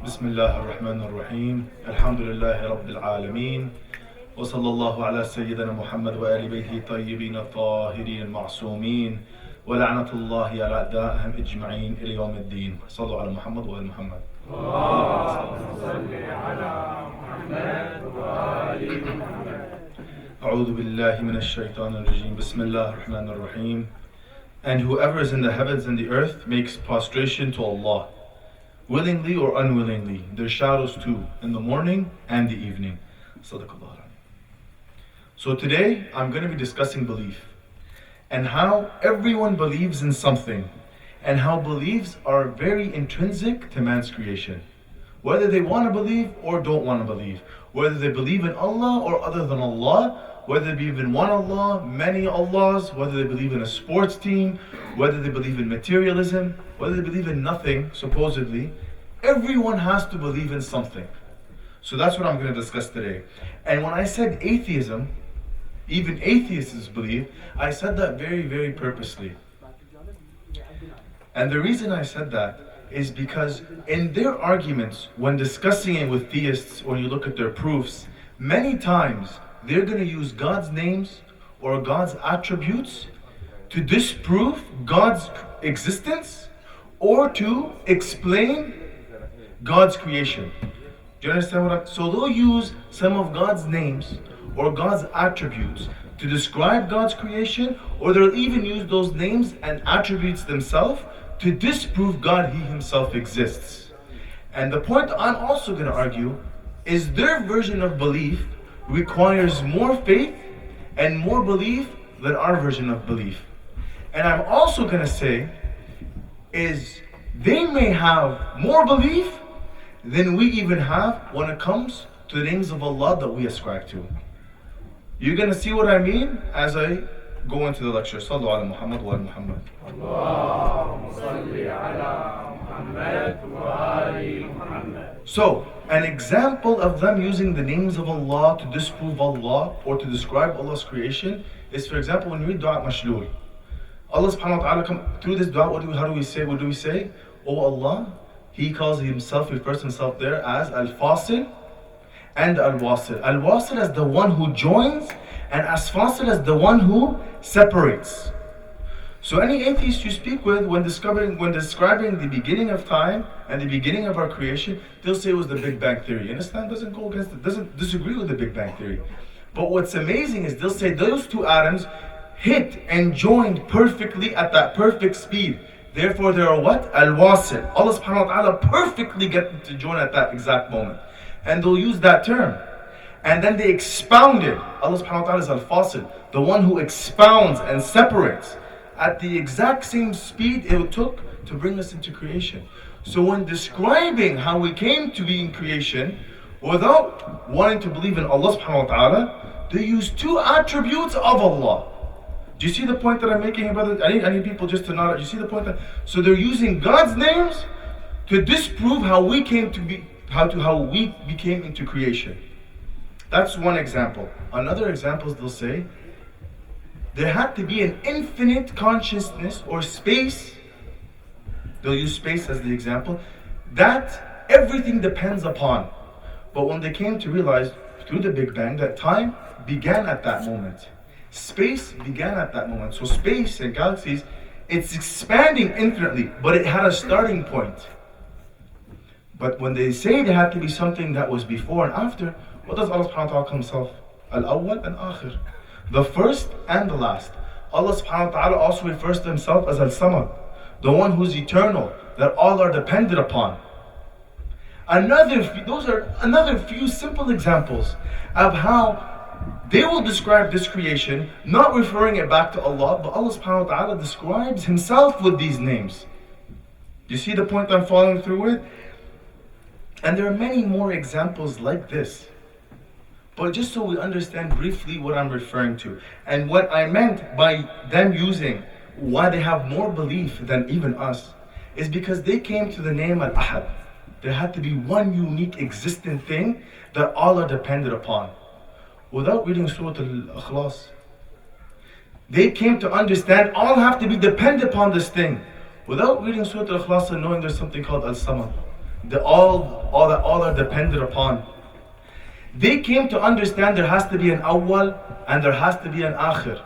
بسم الله الرحمن الرحيم الحمد لله رب العالمين وصلى الله على سيدنا محمد وآل بيته الطيبين الطاهرين المعصومين ولعنة الله على أعدائهم أجمعين إلى يوم الدين. صلوا على محمد وآل محمد. اللهم صل على محمد وآل محمد. أعوذ بالله من الشيطان الرجيم. بسم الله الرحمن الرحيم. And whoever is in the heavens and the earth makes prostration to Allah, willingly or unwillingly, their shadows too, in the morning and the evening. Sadaqallah. So today I'm going to be discussing belief and how everyone believes in something and how beliefs are very intrinsic to man's creation. Whether they want to believe or don't want to believe, whether they believe in Allah or other than Allah, whether they believe in one Allah, many Allahs, whether they believe in a sports team, whether they believe in materialism, whether they believe in nothing, supposedly, everyone has to believe in something. So that's what I'm going to discuss today. And when I said atheism, even atheists believe, I said that very, very purposely. And the reason I said that is because in their arguments, when discussing it with theists, when you look at their proofs, many times they're going to use God's names or God's attributes to disprove God's existence or to explain God's creation. Do you understand what I'm saying? So they'll use some of God's names or God's attributes to describe God's creation, or they'll even use those names and attributes themselves to disprove God, He Himself exists. And the point I'm also going to argue is their version of belief requires more faith and more belief than our version of belief. And I'm also going to say is they may have more belief than we even have when it comes to the names of Allah that we ascribe to. You're going to see what I mean as I go into the lecture. Sallu ala Muhammad wa ala Muhammad. Allahumma salli ala Muhammad wa ali Muhammad. So, an example of them using the names of Allah to disprove Allah or to describe Allah's creation is, for example, when you read Dua Mashlul. Allah subhanahu wa ta'ala, through this dua, how do we say? What do we say? Oh Allah, He calls Himself, refers to Himself there as Al-Fasil and Al-Wasil. Al-Wasil as the one who joins, and As-Fasil as the one who separates. So any atheist you speak with, when describing the beginning of time and the beginning of our creation, they'll say it was the Big Bang Theory. And Islam doesn't go against it, doesn't disagree with the Big Bang Theory. But what's amazing is they'll say those two atoms hit and joined perfectly at that perfect speed. Therefore they are what? Al-Wasil. Allah subhanahu wa ta'ala perfectly get them to join at that exact moment. And they'll use that term. And then they expounded. Allah subhanahu wa ta'ala is Al-Fasil, the one who expounds and separates at the exact same speed it took to bring us into creation. So when describing how we came to be in creation, without wanting to believe in Allah subhanahu wa ta'ala, they use two attributes of Allah. Do you see the point that I'm making about it? I need people just to nod. You see the point that, so they're using God's names to disprove how we came to be, how we became into creation. That's one example. Another example is they'll say there had to be an infinite consciousness or space. They'll use space as the example that everything depends upon. But when they came to realize through the Big Bang that time began at that moment. Space began at that moment. So space and galaxies, it's expanding infinitely, but it had a starting point. But when they say there had to be something that was before and after, what does Allah subhanahu wa ta'ala call Himself? Al-Awwal and Akhir. The first and the last. Allah subhanahu wa ta'ala also refers to Himself as Al-Samad, the one who's eternal, that all are dependent upon. Those are another few simple examples of how they will describe this creation, not referring it back to Allah, but Allah subhanahu wa ta'ala describes Himself with these names. You see the point I'm following through with? And there are many more examples like this. But just so we understand briefly what I'm referring to, and what I meant by them using why they have more belief than even us, is because they came to the name Al-Ahad. There had to be one unique existent thing that all are dependent upon. Without reading Surah Al-Ikhlas, they came to understand all have to be dependent upon this thing. Without reading Surah Al-Ikhlas and knowing there's something called Al-Samad, all are dependent upon. They came to understand there has to be an awwal and there has to be an akhir.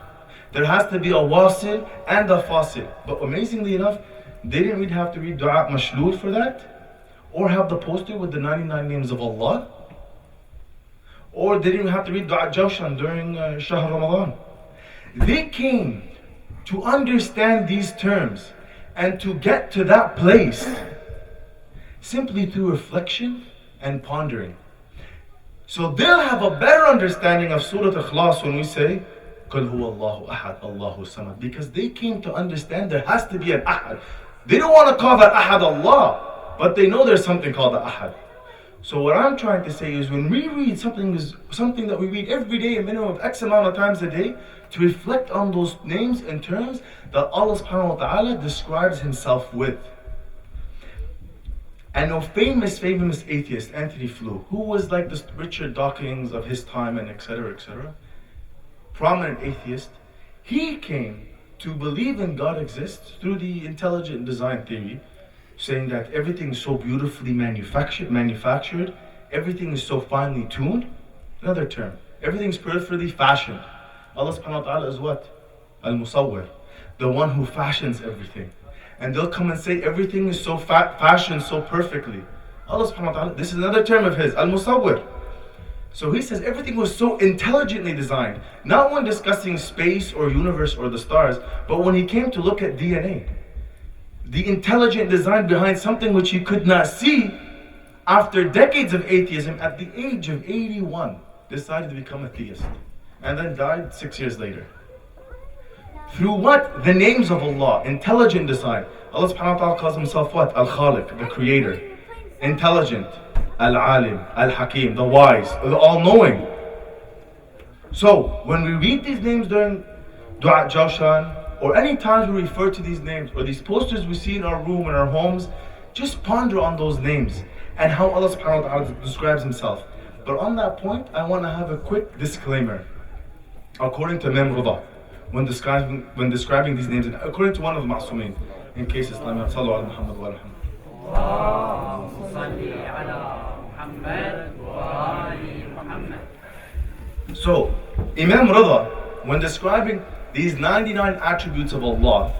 There has to be a wasil and a fasil. But amazingly enough, they didn't really have to read dua mashlul for that, or have the poster with the 99 names of Allah, or they didn't have to read dua jawshan during Shahr Ramadan. They came to understand these terms and to get to that place simply through reflection and pondering. So they'll have a better understanding of Surah Ikhlas when we say قُلْ هُوَ اللَّهُ أَحَدٌ اللَّهُ الصَّمَدُ, because they came to understand there has to be an ahad. They don't want to call that ahad Allah, but they know there's something called the ahad. So what I'm trying to say is, when we read something that we read every day, a minimum of X amount of times a day, to reflect on those names and terms that Allah subhanahu wa ta'ala describes himself with. And a famous atheist, Anthony Flew, who was like the Richard Dawkins of his time and etc., prominent atheist, he came to believe in God exists through the intelligent design theory, saying that everything is so beautifully manufactured, everything is so finely tuned. Another term, everything's perfectly fashioned. Allah subhanahu wa ta'ala is what? Al-Musawwir, the one who fashions everything. And they'll come and say everything is so fashioned so perfectly. Allah subhanahu wa ta'ala, this is another term of his, Al-Musawwir. So he says everything was so intelligently designed, not when discussing space or universe or the stars, but when he came to look at DNA. The intelligent design behind something which he could not see, after decades of atheism, at the age of 81, decided to become a theist. And then died 6 years later. Through what? The names of Allah, intelligent design. Allah subhanahu wa ta'ala calls himself what? Al-Khaliq, the creator. Intelligent. Al-Alim, Al-Hakim, the wise, the all-knowing. So, when we read these names during Dua Jawshan, or any times we refer to these names, or these posters we see in our room, in our homes, just ponder on those names and how Allah subhanahu wa ta'ala describes himself. But on that point, I want to have a quick disclaimer. According to Imam Rida, when describing these names, and according to one of the Ma'sumin, in case Islam, sallu ala Muhammad wa alaihi. So, Imam Rida, when describing these 99 attributes of Allah,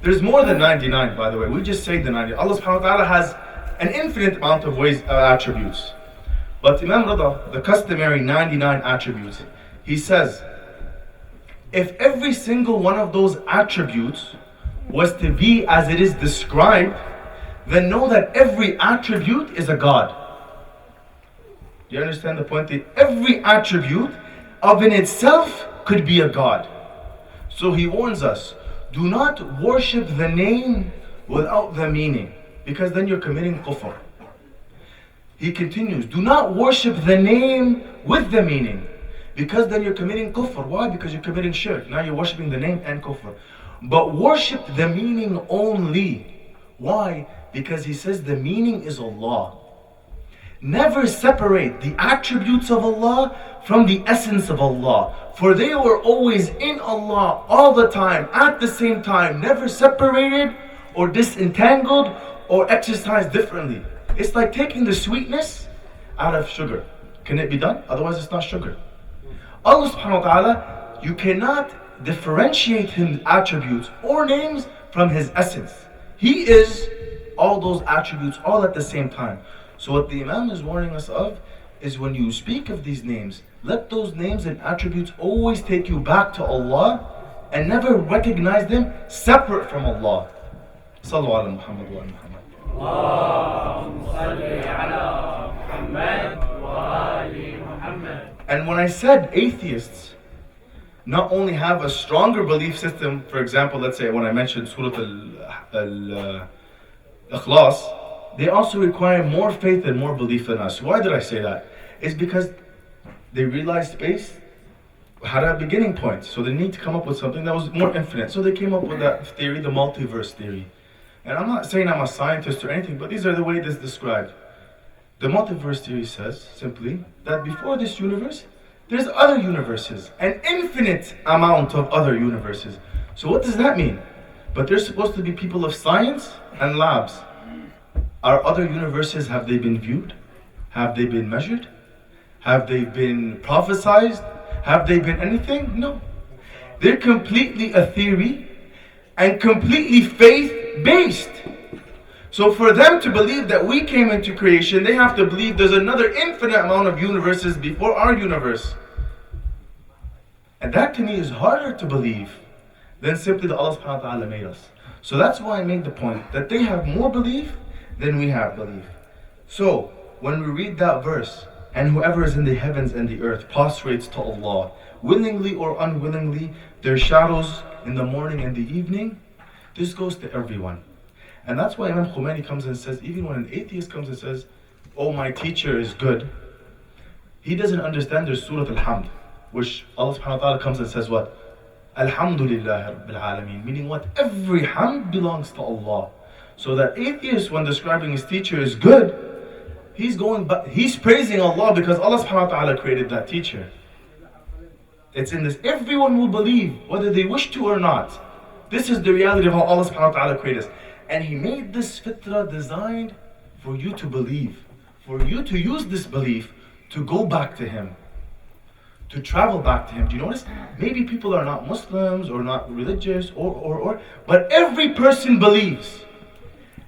there's more than 99, by the way. We just say the 90. Allah subhanahu wa ta'ala has an infinite amount of attributes. But Imam Rida, the customary 99 attributes, he says, if every single one of those attributes was to be as it is described, then know that every attribute is a God. Do you understand the point? That every attribute of in itself could be a God. So he warns us, do not worship the name without the meaning, because then you're committing kufr. He continues, do not worship the name with the meaning, because then you're committing kufr. Why? Because you're committing shirk. Now you're worshiping the name and kufr. But worship the meaning only. Why? Because he says the meaning is Allah. Never separate the attributes of Allah from the essence of Allah, for they were always in Allah all the time, at the same time, never separated or disentangled or exercised differently. It's like taking the sweetness out of sugar. Can it be done? Otherwise it's not sugar. Allah subhanahu wa ta'ala, you cannot differentiate his attributes or names from his essence. He is all those attributes all at the same time. So what the Imam is warning us of is, when you speak of these names, let those names and attributes always take you back to Allah and never recognize them separate from Allah. Sallu ala Muhammad wa ala Muhammad. Allahumma salli ala Muhammad wa ali Muhammad. And when I said atheists not only have a stronger belief system, for example, let's say when I mentioned Surah Al-Ikhlas, they also require more faith and more belief than us. Why did I say that? It's because they realized space had a beginning point, so they need to come up with something that was more infinite. So they came up with that theory, the multiverse theory. And I'm not saying I'm a scientist or anything, but these are the way it is described. The multiverse theory says simply that before this universe, there's other universes, an infinite amount of other universes. So what does that mean? But there's supposed to be people of science and labs. Are other universes, have they been viewed? Have they been measured? Have they been prophesized? Have they been anything? No. They're completely a theory and completely faith-based. So for them to believe that we came into creation, they have to believe there's another infinite amount of universes before our universe. And that to me is harder to believe than simply that Allah subhanahu wa ta'ala made us. So that's why I made the point that they have more belief than we have belief. So when we read that verse, and whoever is in the heavens and the earth prostrates to Allah, willingly or unwillingly, their shadows in the morning and the evening, this goes to everyone. And that's why Imam Khomeini comes and says, even when an atheist comes and says, oh, my teacher is good, he doesn't understand there's Surah Al-Hamd, which Allah subhanahu wa ta'ala comes and says what? Alhamdulillah Rabbil Alameen, meaning what? Every hamd belongs to Allah. So that atheist, when describing his teacher is good, he's praising Allah because Allah subhanahu wa ta'ala created that teacher. It's in this. Everyone will believe, whether they wish to or not. This is the reality of how Allah subhanahu wa ta'ala created us. And He made this fitrah designed for you to believe, for you to use this belief to go back to Him, to travel back to Him. Do you notice? Maybe people are not Muslims or not religious but every person believes.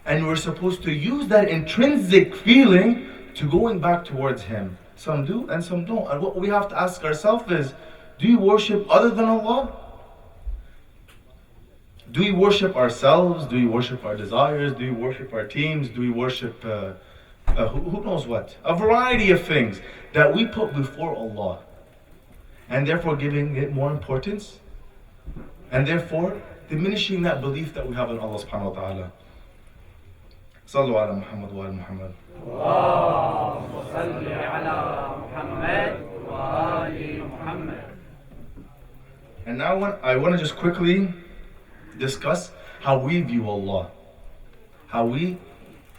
And we're supposed to use that intrinsic feeling to going back towards Him. Some do and some don't. And what we have to ask ourselves is, do you worship other than Allah? Do we worship ourselves? Do we worship our desires? Do we worship our teams? Do we worship who knows what? A variety of things that we put before Allah, and therefore giving it more importance, and therefore diminishing that belief that we have in Allah subhanahu wa ta'ala. Sallu ala Muhammad wa ala Muhammad. Allahumma salli ala Muhammad wa ali Muhammad. And now I want to just quickly discuss how we view Allah, how we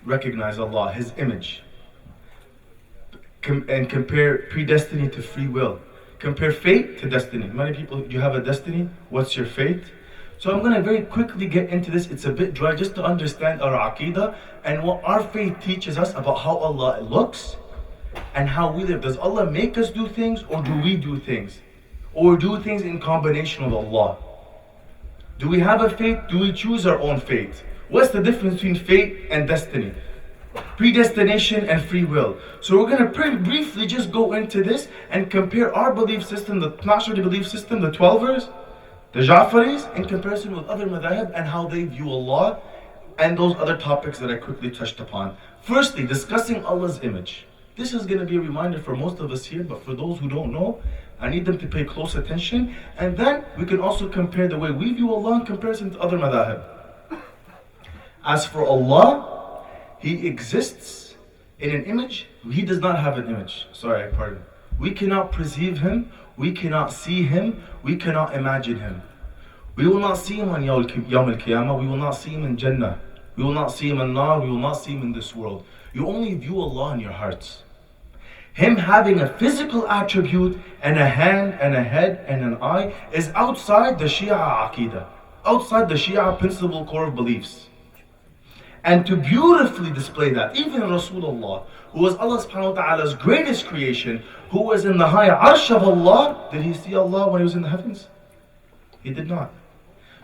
recognize Allah, His image, and compare predestiny to free will. Compare fate to destiny. Many people, you have a destiny, what's your fate? So I'm going to very quickly get into this. It's a bit dry, just to understand our aqidah and what our faith teaches us about how Allah looks and how we live. Does Allah make us do things, or do we do things? Or do things in combination with Allah? Do we have a fate? Do we choose our own fate? What's the difference between fate and destiny? Predestination and free will. So we're going to briefly just go into this and compare our belief system, the Naqshbandi belief system, the Twelvers, the Ja'faris, in comparison with other madhahib and how they view Allah, and those other topics that I quickly touched upon. Firstly, discussing Allah's image. This is going to be a reminder for most of us here, but for those who don't know, I need them to pay close attention. And then we can also compare the way we view Allah in comparison to other madhahib. As for Allah, He exists in an image. He does not have an image. Pardon. We cannot perceive Him. We cannot see Him. We cannot imagine Him. We will not see Him on Yawm al-Qiyamah. We will not see Him in Jannah. We will not see Him in Nar. We will not see Him in this world. You only view Allah in your hearts. Him having a physical attribute and a hand and a head and an eye is outside the Shia Aqidah, outside the Shia principal core of beliefs. And to beautifully display that, even Rasulullah, who was Allah subhanahu wa ta'ala's greatest creation, who was in the high arsh of Allah, did he see Allah when he was in the heavens? He did not.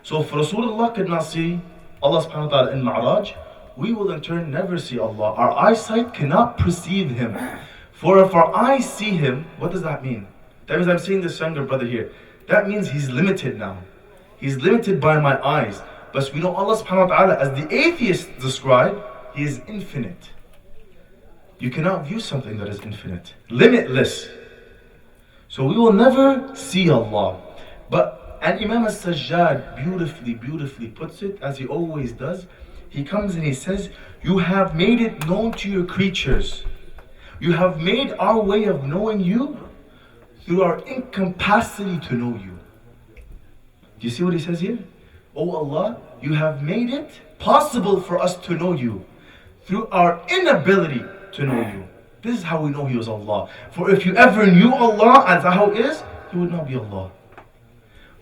So if Rasulullah could not see Allah subhanahu wa ta'ala in Ma'raj, we will in turn never see Allah. Our eyesight cannot perceive Him. For if our eyes see Him, what does that mean? That means I'm seeing this younger brother here. That means he's limited now. He's limited by my eyes. But we know Allah subhanahu wa ta'ala, as the atheists describe, He is infinite. You cannot view something that is infinite, limitless. So we will never see Allah. And Imam al-Sajjad beautifully puts it, as he always does. He comes and he says, you have made it known to your creatures. You have made our way of knowing you through our incapacity to know you. Do you see what he says here? Oh Allah, you have made it possible for us to know you through our inability to know you. This is how we know He was Allah. For if you ever knew Allah as how it is, He would not be Allah.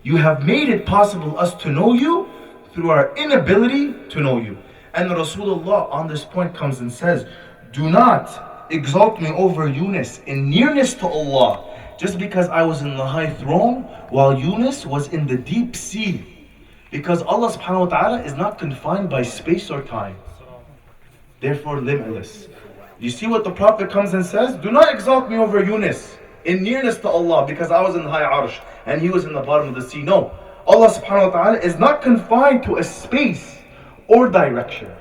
You have made it possible us to know you through our inability to know you. And Rasulullah on this point comes and says, do not exalt me over Yunus in nearness to Allah, just because I was in the high throne while Yunus was in the deep sea. Because Allah subhanahu wa ta'ala is not confined by space or time, therefore limitless. You see what the Prophet comes and says? Do not exalt me over Yunus in nearness to Allah, because I was in the high arsh and he was in the bottom of the sea. No, Allah subhanahu wa ta'ala is not confined to a space or direction.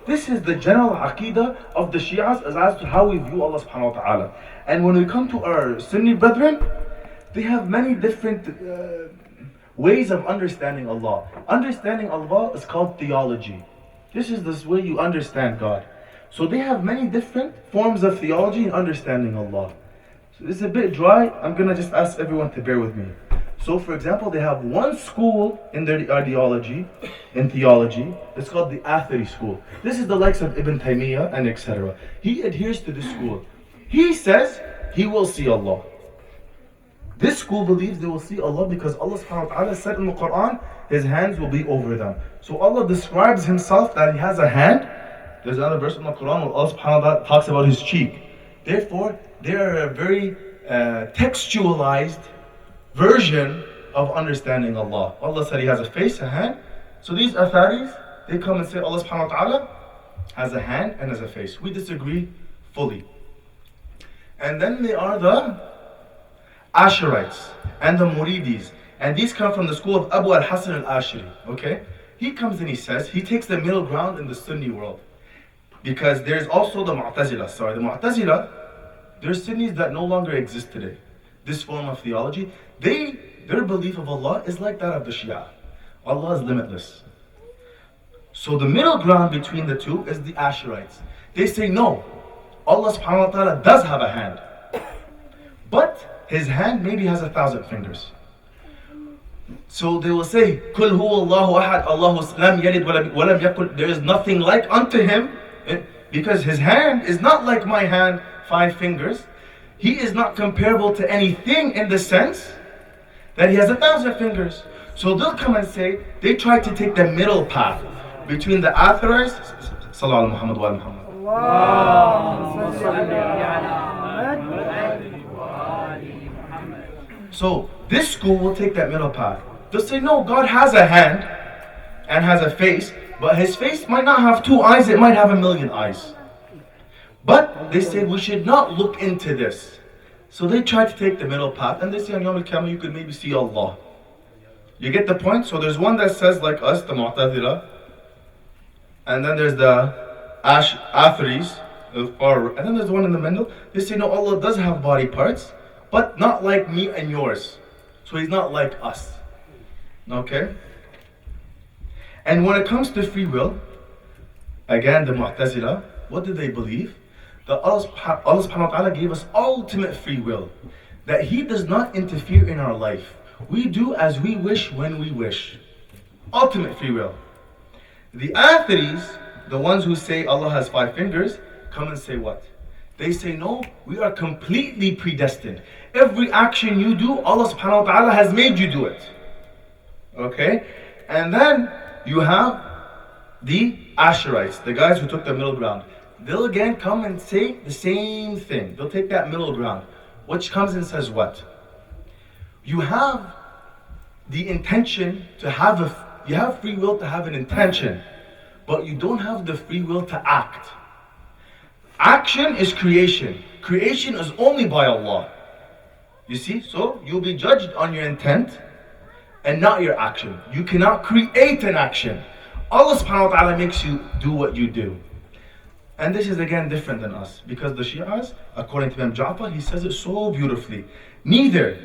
This is the general aqidah of the Shias as to how we view Allah subhanahu wa ta'ala. And when we come to our Sunni brethren, they have many different ways of understanding Allah. Understanding Allah is called theology. This is this way you understand God. So they have many different forms of theology and understanding Allah. So this is a bit dry. I'm going to just ask everyone to bear with me. So for example, they have one school in their ideology, in theology. It's called the Athari school. This is the likes of Ibn Taymiyyah and etc. He adheres to this school. He says he will see Allah. This school believes they will see Allah because Allah subhanahu wa ta'ala said in the Quran, His hands will be over them. So Allah describes Himself that He has a hand. There's another verse in the Quran where Allah subhanahu wa ta'ala talks about His cheek. Therefore, they are a very textualized version of understanding Allah. Allah said He has a face, a hand. So these Atharis, they come and say Allah subhanahu wa ta'ala has a hand and has a face. We disagree fully. And then they are the Asharites and the Muridis. And these come from the school of Abu al-Hasan al-Ashari. Okay? He comes and he says, he takes the middle ground in the Sunni world. Because there's also the Mu'tazila. Sorry, the Mu'tazila, there's Sunnis that no longer exist today. This form of theology, their belief of Allah is like that of the Shia. Allah is limitless. So the middle ground between the two is the Asharites. They say no, Allah subhanahu wa ta'ala does have a hand. But His hand maybe has 1,000 fingers. So they will say, Kul huwa Allahu ahad, Allahu lam yalid wa lam yakul. There is nothing like unto Him, because His hand is not like my hand, 5 fingers. He is not comparable to anything in the sense that He has 1,000 fingers. So they'll come and say, they try to take the middle path between the Atharites, Sallallahu Muhammad wa Muhammad. So this school will take that middle path. They'll say, no, God has a hand and has a face, but His face might not have 2 eyes, it might have 1,000,000 eyes. But they say we should not look into this. So they try to take the middle path, and they say on Yawm al-Qiyamah you could maybe see Allah. You get the point? So there's one that says like us, the Mu'tazila, and then there's the Atharis, and then there's the one in the middle. They say no, Allah does have body parts, but not like me and yours. So He's not like us. Okay? And when it comes to free will, again the Mu'tazila, what do they believe? That Allah subhanahu wa ta'ala gave us ultimate free will. That He does not interfere in our life. We do as we wish when we wish. Ultimate free will. The Atharis, the ones who say Allah has 5 fingers, come and say what? They say no, we are completely predestined. Every action you do, Allah subhanahu wa ta'ala has made you do it. Okay? And then you have the Asharites, the guys who took the middle ground. They'll again come and say the same thing. They'll take that middle ground, which comes and says what? You have the intention to you have free will to have an intention, but you don't have the free will to act. Action is creation. Creation is only by Allah. You see? So you'll be judged on your intent and not your action. You cannot create an action. Allah subhanahu wa ta'ala makes you do what you do. And this is again different than us, because the Shi'as, according to Imam Ja'far, he says it so beautifully. Neither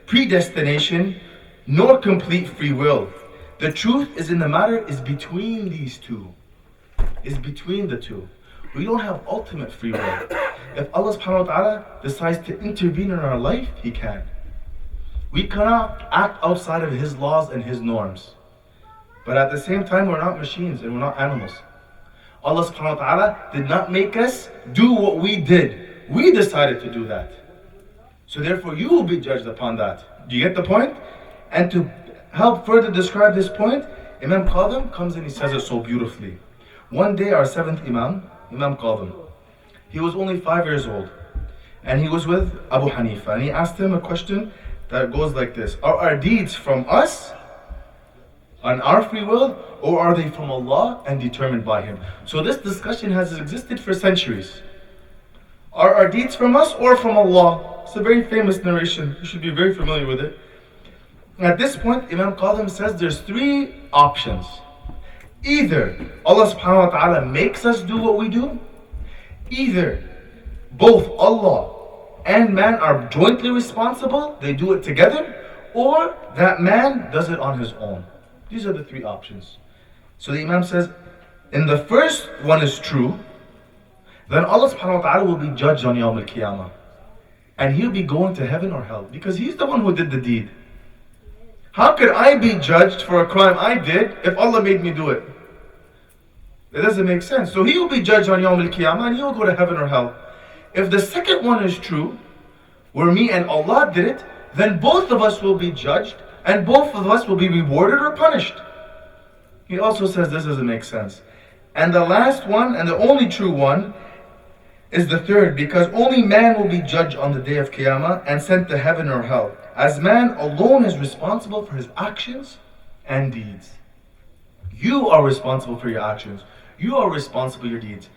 predestination nor complete free will. The truth is in the matter is between these two. Is between the two. We don't have ultimate free will. If Allah subhanahu wa ta'ala decides to intervene in our life, He can. We cannot act outside of His laws and His norms. But at the same time, we're not machines and we're not animals. Allah subhanahu wa ta'ala did not make us do what we did. We decided to do that. So therefore you will be judged upon that. Do you get the point? And to help further describe this point, Imam Qadim comes and he says it so beautifully. One day our seventh Imam Qadim, he was only 5 years old. And he was with Abu Hanifa. And he asked him a question that goes like this. Are our deeds from us, on our free will, or are they from Allah and determined by Him? So this discussion has existed for centuries. Are our deeds from us or from Allah? It's a very famous narration. You should be very familiar with it. At this point, Imam Qadim says there's 3 options. Either Allah subhanahu wa ta'ala makes us do what we do, either both Allah and man are jointly responsible, they do it together, or that man does it on his own. These are the 3 options. So the Imam says, in the first one is true, then Allah subhanahu wa ta'ala will be judged on Yawm al-Qiyamah. And he'll be going to heaven or hell, because he's the one who did the deed. How could I be judged for a crime I did if Allah made me do it? It doesn't make sense. So he will be judged on Yawm al-Qiyamah and he will go to heaven or hell. If the second one is true, where me and Allah did it, then both of us will be judged and both of us will be rewarded or punished. He also says this doesn't make sense. And the last one, and the only true one, is the third, because only man will be judged on the day of Qiyamah and sent to heaven or hell, as man alone is responsible for his actions and deeds. You are responsible for your actions. You are responsible for your deeds.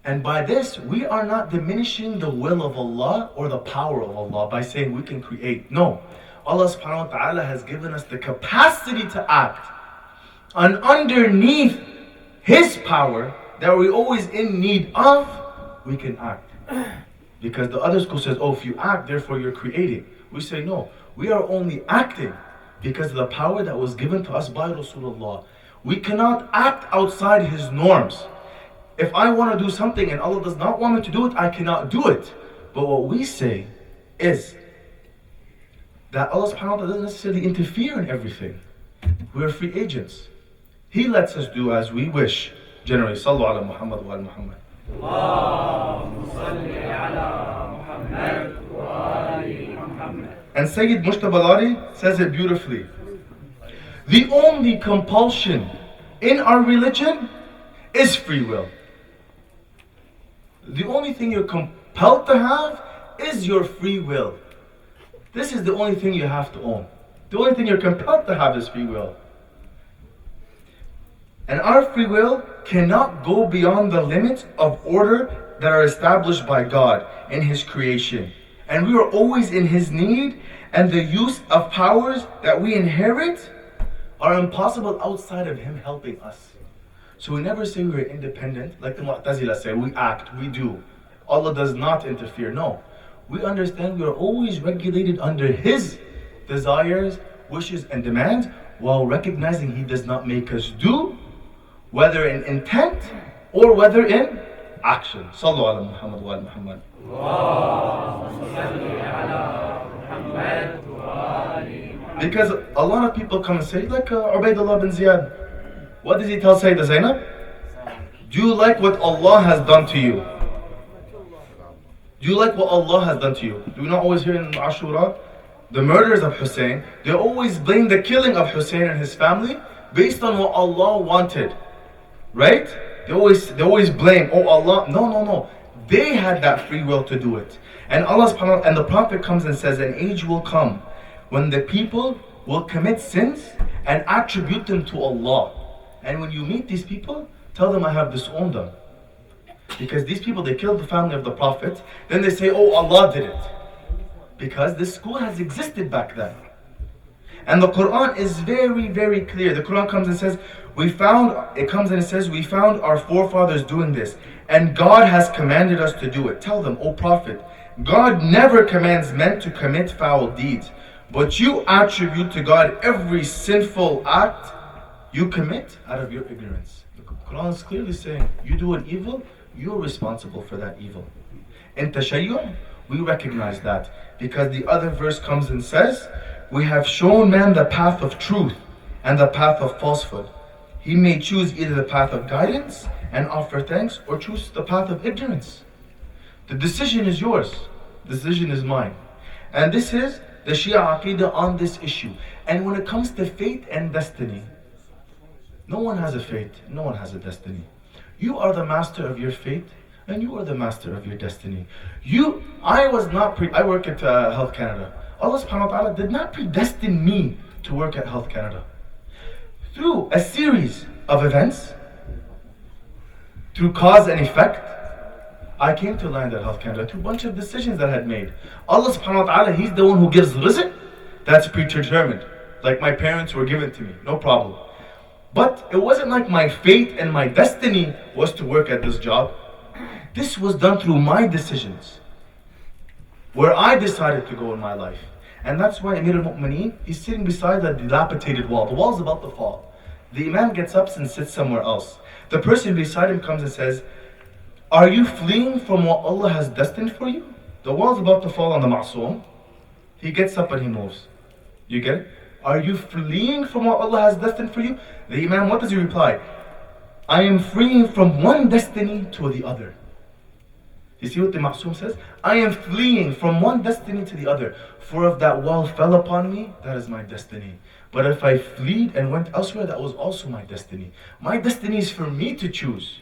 And by this, we are not diminishing the will of Allah or the power of Allah by saying we can create. No. Allah subhanahu wa ta'ala has given us the capacity to act. And underneath His power that we're always in need of, we can act. Because the other school says, oh, if you act, therefore you're creating. We say, no, we are only acting because of the power that was given to us by Rasulullah. We cannot act outside His norms. If I want to do something and Allah does not want me to do it, I cannot do it. But what we say is that Allah subhanahu wa ta'ala doesn't necessarily interfere in everything. We are free agents. He lets us do as we wish. Generally, sallu ala Muhammad wa ala Muhammad. اللهم صل على محمد وآل محمد. And Sayyid Mujtaba Lari says it beautifully. The only compulsion in our religion is free will. The only thing you're compelled to have is your free will. This is the only thing you have to own. The only thing you're compelled to have is free will. And our free will cannot go beyond the limits of order that are established by God in His creation. And we are always in His need, and the use of powers that we inherit are impossible outside of Him helping us. So we never say we're independent, like the Mu'tazila say, we act, we do. Allah does not interfere. No. We understand we are always regulated under His desires, wishes, and demands, while recognizing He does not make us do, whether in intent or whether in action. Sallu ala Muhammad wa ala Muhammad. Because a lot of people come and say, like Ubaidullah bin Ziyad, what does he tell Sayyidah Zainab? Do you like what Allah has done to you? Do you like what Allah has done to you? Do we not always hear in Ashura, the murders of Hussain, they always blame the killing of Hussain and his family based on what Allah wanted. Right? They always blame, oh Allah. No. They had that free will to do it. And Allah subhanahu wa ta'ala, and the Prophet comes and says, an age will come when the people will commit sins and attribute them to Allah. And when you meet these people, tell them I have disowned them. Because these people, they killed the family of the Prophet. Then they say, oh, Allah did it. Because this school has existed back then. And the Quran is very, very clear. The Quran comes and says, we found our forefathers doing this. And God has commanded us to do it. Tell them, O Prophet, God never commands men to commit foul deeds. But you attribute to God every sinful act you commit out of your ignorance. The Quran is clearly saying, you do an evil, you're responsible for that evil. In Tashayyu', we recognize that. Because the other verse comes and says, we have shown man the path of truth and the path of falsehood. He may choose either the path of guidance and offer thanks, or choose the path of ignorance. The decision is yours. The decision is mine. And this is the Shia Aqidah on this issue. And when it comes to fate and destiny, no one has a fate, no one has a destiny. You are the master of your fate, and you are the master of your destiny. I work at Health Canada. Allah subhanahu wa ta'ala did not predestine me to work at Health Canada. Through a series of events, through cause and effect, I came to land at Health Canada through a bunch of decisions that I had made. Allah subhanahu wa ta'ala, He's the one who gives rizq. That's predetermined. Like my parents were given to me, no problem. But it wasn't like my fate and my destiny was to work at this job. This was done through my decisions, where I decided to go in my life. And that's why Amir al-Mu'mineen, he's sitting beside a dilapidated wall. The wall's about to fall. The Imam gets up and sits somewhere else. The person beside him comes and says, are you fleeing from what Allah has destined for you? The wall's about to fall on the Ma'soom. He gets up and he moves. You get it? Are you fleeing from what Allah has destined for you? The Imam, what does he reply? I am fleeing from one destiny to the other. You see what the Ma'soom says? I am fleeing from one destiny to the other. For if that wall fell upon me, that is my destiny. But if I fled and went elsewhere, that was also my destiny. My destiny is for me to choose.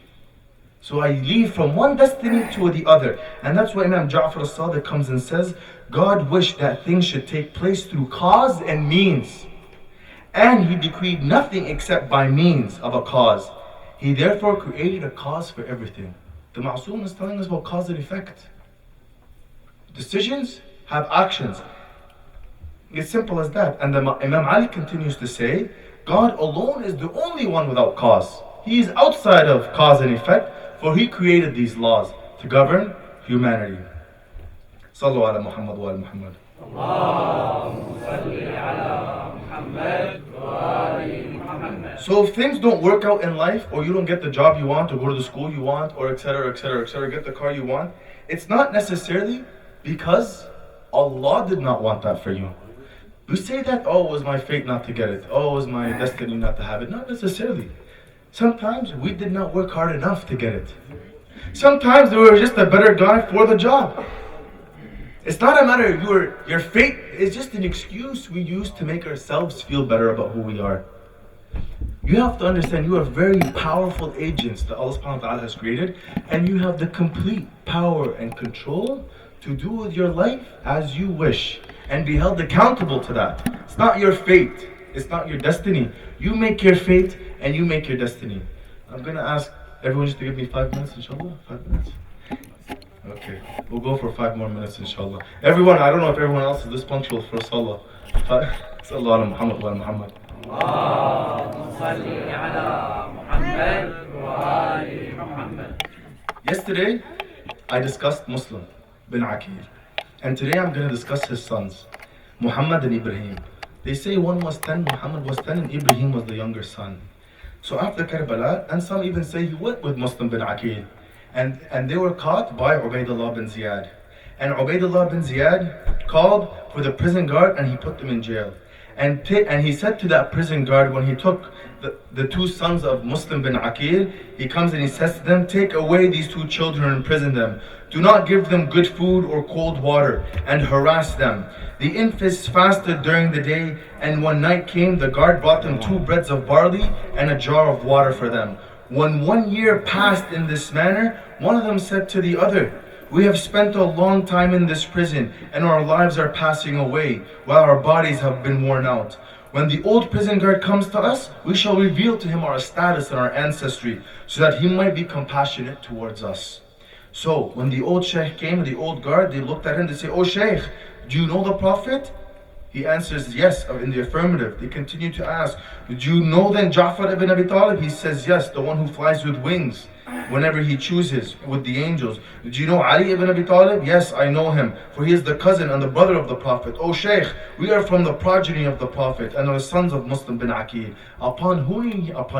So I leave from one destiny to the other. And that's why Imam Ja'far al-Sadiq comes and says, God wished that things should take place through cause and means. And He decreed nothing except by means of a cause. He therefore created a cause for everything. The Ma'soom is telling us about cause and effect. Decisions have actions. It's simple as that. And Imam Ali continues to say, God alone is the only one without cause. He is outside of cause and effect, for He created these laws to govern humanity. Sallu ala Muhammad wa ala Muhammad. Allahumma salli ala Muhammad wa ali Muhammad. So if things don't work out in life, or you don't get the job you want, or go to the school you want, or etc., etc., etc., get the car you want, it's not necessarily because Allah did not want that for you. We say that, oh, it was my fate not to get it. Oh, it was my destiny not to have it. Not necessarily. Sometimes we did not work hard enough to get it. Sometimes we were just a better guy for the job. It's not a matter of your fate is just an excuse we use to make ourselves feel better about who we are. You have to understand you are very powerful agents that Allah subhanahu wa ta'ala has created, and you have the complete power and control to do with your life as you wish and be held accountable to that. It's not your fate. It's not your destiny. You make your fate and you make your destiny. I'm going to ask everyone just to give me 5 minutes, inshallah. 5 minutes. Okay, we'll go for 5 more minutes, inshallah. Everyone, I don't know if everyone else is this punctual for Salah. Sallallahu ala Muhammad wa ala Muhammad. Allahumma salli ala Muhammad wa ali Muhammad. Yesterday, I discussed Muslim bin Aqil. And today I'm going to discuss his sons, Muhammad and Ibrahim. They say one was 10, Muhammad was 10, and Ibrahim was the younger son. So after Karbala, and some even say he went with Muslim bin Aqil. And they were caught by Ubaidullah bin Ziyad. And Ubaidullah bin Ziyad called for the prison guard and he put them in jail. And he said to that prison guard, when he took the two sons of Muslim bin Aqil, he comes and he says to them, take away these two children and imprison them. Do not give them good food or cold water and harass them. The infants fasted during the day, and when night came, the guard brought them 2 breads of barley and a jar of water for them. When 1 year passed in this manner, one of them said to the other, we have spent a long time in this prison, and our lives are passing away, while our bodies have been worn out. When the old prison guard comes to us, we shall reveal to him our status and our ancestry, so that he might be compassionate towards us. So, when the old sheikh came, the old guard, they looked at him, they say, oh sheikh, do you know the Prophet? He answers yes, in the affirmative. They continue to ask, do you know then Ja'far ibn Abi Talib? He says yes, the one who flies with wings whenever he chooses with the angels. Do you know Ali ibn Abi Talib? Yes, I know him, for he is the cousin and the brother of the Prophet. Oh Shaykh, we are from the progeny of the Prophet and are the sons of Muslim bin Aqil. Upon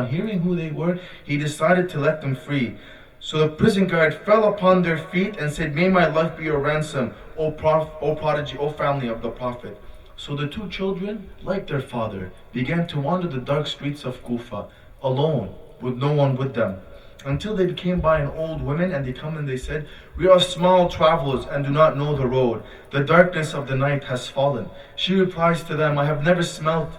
hearing who they were, he decided to let them free. So the prison guard fell upon their feet and said, may my life be your ransom, O prodigy, O family of the Prophet. So the 2 children, like their father, began to wander the dark streets of Kufa, alone, with no one with them, until they came by an old woman, and they come and they said, we are small travelers and do not know the road. The darkness of the night has fallen. She replies to them, I have never smelt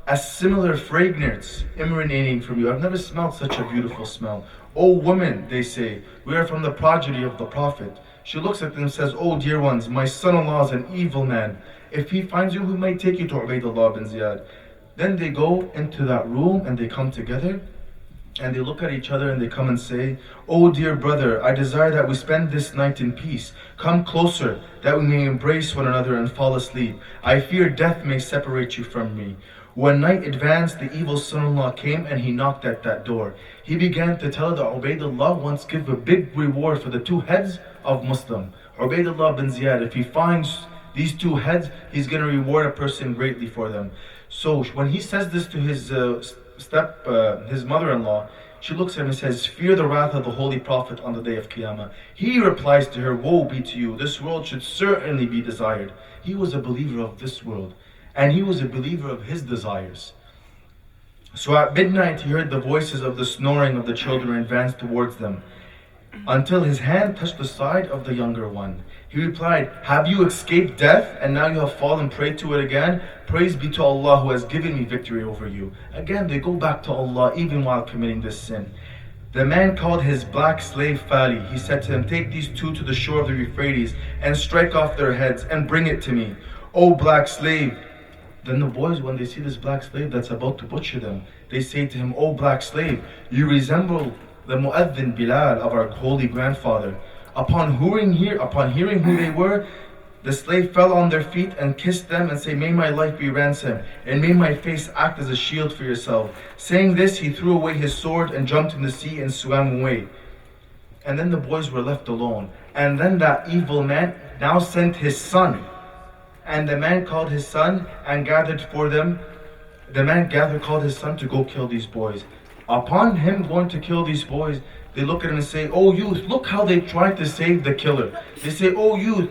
a similar fragrance emanating from you. I've never smelled such a beautiful smell. O women, they say, we are from the progeny of the Prophet. She looks at them and says, O dear ones, my son-in-law is an evil man. If he finds you, he may take you to Ubaydullah bin Ziyad. Then they go into that room and they come together and they look at each other and they come and say, O dear brother, I desire that we spend this night in peace. Come closer, that we may embrace one another and fall asleep. I fear death may separate you from me. When night advanced, the evil son-in-law came and he knocked at that door. He began to tell that Ubaydullah wants to give a big reward for the two heads of Muslim. Ubaydullah bin Ziyad, if he finds these two heads, he's going to reward a person greatly for them. So when he says this to his his mother-in-law, she looks at him and says, fear the wrath of the Holy Prophet on the day of Qiyamah. He replies to her, woe be to you, this world should certainly be desired. He was a believer of this world, and he was a believer of his desires. So at midnight he heard the voices of the snoring of the children and advanced towards them, until his hand touched the side of the younger one. He replied, have you escaped death, and now you have fallen prey to it again? Praise be to Allah who has given me victory over you. Again, they go back to Allah even while committing this sin. The man called his black slave Fali. He said to him, take these two to the shore of the Euphrates and strike off their heads and bring it to me. O black slave. Then the boys, when they see this black slave that's about to butcher them, they say to him, O black slave, you resemble the Mu'adhin Bilal of our holy grandfather. Upon hearing who they were, the slave fell on their feet and kissed them and said, may my life be ransom, and may my face act as a shield for yourself. Saying this, he threw away his sword and jumped in the sea and swam away. And then the boys were left alone. And then that evil man now sent his son. And the man called his son and gathered for them. Called his son to go kill these boys. Upon him going to kill these boys, they look at him and say, O youth, look how they tried to save the killer. They say, O youth,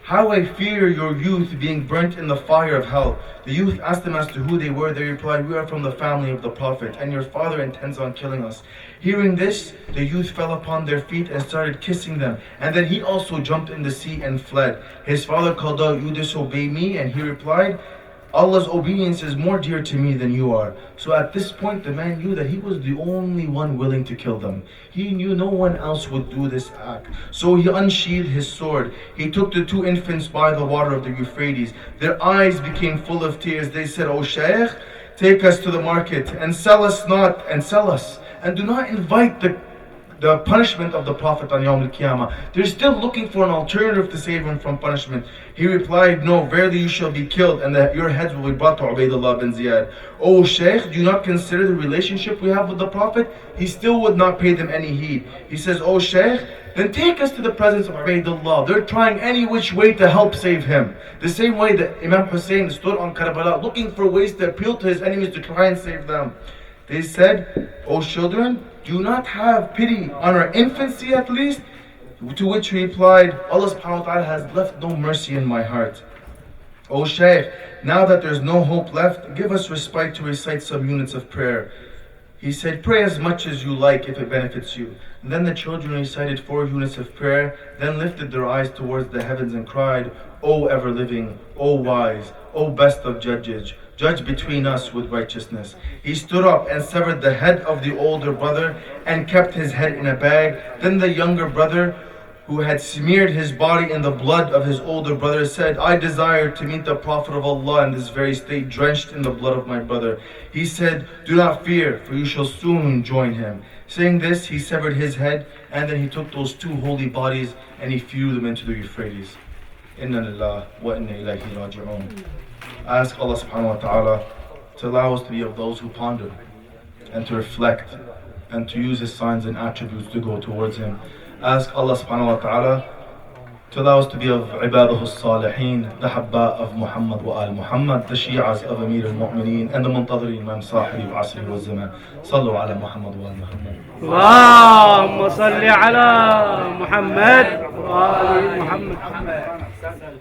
how I fear your youth being burnt in the fire of hell. The youth asked them as to who they were. They replied, we are from the family of the Prophet, and your father intends on killing us. Hearing this, the youth fell upon their feet and started kissing them. And then he also jumped in the sea and fled. His father called out, you disobey me? And he replied, Allah's obedience is more dear to me than you are. So at this point, the man knew that he was the only one willing to kill them. He knew no one else would do this act. So he unsheathed his sword. He took the two infants by the water of the Euphrates. Their eyes became full of tears. They said, O Shaykh, take us to the market and sell us. And do not invite the punishment of the Prophet on Yawm al-Qiyamah. They're still looking for an alternative to save him from punishment. He replied, no, verily you shall be killed, and that your heads will be brought to Ubaydullah bin Ziyad. O Shaykh, do you not consider the relationship we have with the Prophet? He still would not pay them any heed. He says, O Shaykh, then take us to the presence of Ubaydullah. They're trying any which way to help save him. The same way that Imam Hussain stood on Karbala looking for ways to appeal to his enemies to try and save them. They said, O children, do you not have pity on our infancy at least? To which he replied, Allah subhanahu wa ta'ala has left no mercy in my heart. O Shaykh, now that there's no hope left, give us respite to recite some units of prayer. He said, pray as much as you like if it benefits you. And then the children recited 4 units of prayer, then lifted their eyes towards the heavens and cried, O ever living, O wise, O best of judges, judge between us with righteousness. He stood up and severed the head of the older brother and kept his head in a bag. Then the younger brother, who had smeared his body in the blood of his older brother, said, I desire to meet the Prophet of Allah in this very state, drenched in the blood of my brother. He said, do not fear, for you shall soon join him. Saying this, he severed his head, and then he took those 2 holy bodies and he threw them into the Euphrates. Inna lillah wa inna ilayhi raji'un. Ask Allah subhanahu wa ta'ala to allow us to be of those who ponder and to reflect and to use His signs and attributes to go towards Him. Ask Allah subhanahu wa ta'ala to allow us to be of Ibadah al-Salihin, the Habba of Muhammad wa al-Muhammad, the Shi'as of Amir al-Mu'mineen, and the Muntadhirin Imam Sahib Asri wa Zaman. Sallu ala Muhammad wa al-Muhammad. اللهم صل على محمد وآل محمد.